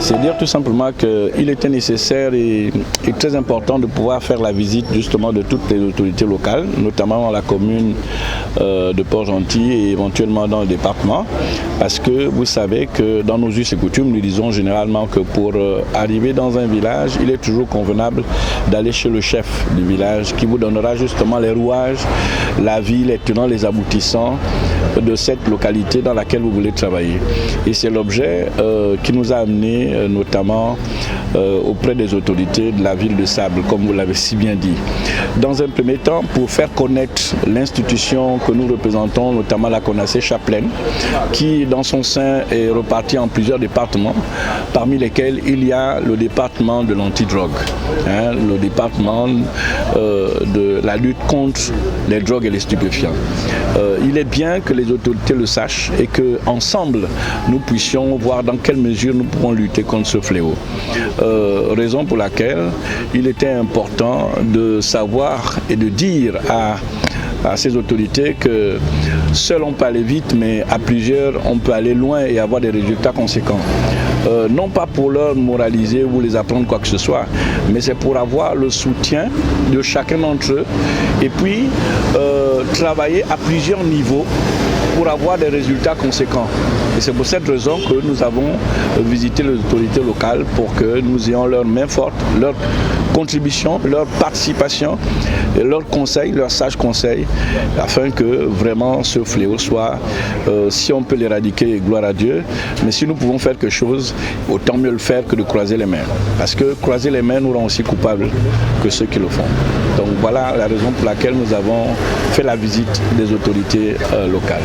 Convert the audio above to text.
C'est dire tout simplement qu'il était nécessaire et très important de pouvoir faire la visite justement de toutes les autorités locales, notamment dans la commune de Port-Gentil et éventuellement dans le département, parce que vous savez que dans nos us et coutumes, nous disons généralement que pour arriver dans un village, il est toujours convenable d'aller chez le chef du village qui vous donnera justement les rouages, la vie, les tenants, les aboutissants de cette localité dans laquelle vous voulez travailler. Et c'est l'objet qui nous a amené notamment auprès des autorités de la ville de Sable, comme vous l'avez si bien dit. Dans un premier temps, pour faire connaître l'institution que nous représentons, notamment la CONACE Chapelaine, qui dans son sein est repartie en plusieurs départements, parmi lesquels il y a le département de l'antidrogue, le département de la lutte contre les drogues et les stupéfiants. Il est bien que les autorités le sachent et qu'ensemble nous puissions voir dans quelle mesure nous pourrons lutter contre ce fléau. Raison pour laquelle il était important de savoir et de dire à ces autorités que seul on peut aller vite, mais à plusieurs on peut aller loin et avoir des résultats conséquents. Non pas pour leur moraliser ou les apprendre quoi que ce soit, mais c'est pour avoir le soutien de chacun d'entre eux et puis travailler à plusieurs niveaux pour avoir des résultats conséquents. Et c'est pour cette raison que nous avons visité les autorités locales pour que nous ayons leur main forte, leur contribution, leur participation, et leurs conseils, leurs sages conseils, afin que vraiment ce fléau soit, si on peut l'éradiquer, gloire à Dieu, mais si nous pouvons faire quelque chose, autant mieux le faire que de croiser les mains. Parce que croiser les mains nous rend aussi coupables que ceux qui le font. Donc voilà la raison pour laquelle nous avons fait la visite des autorités locales.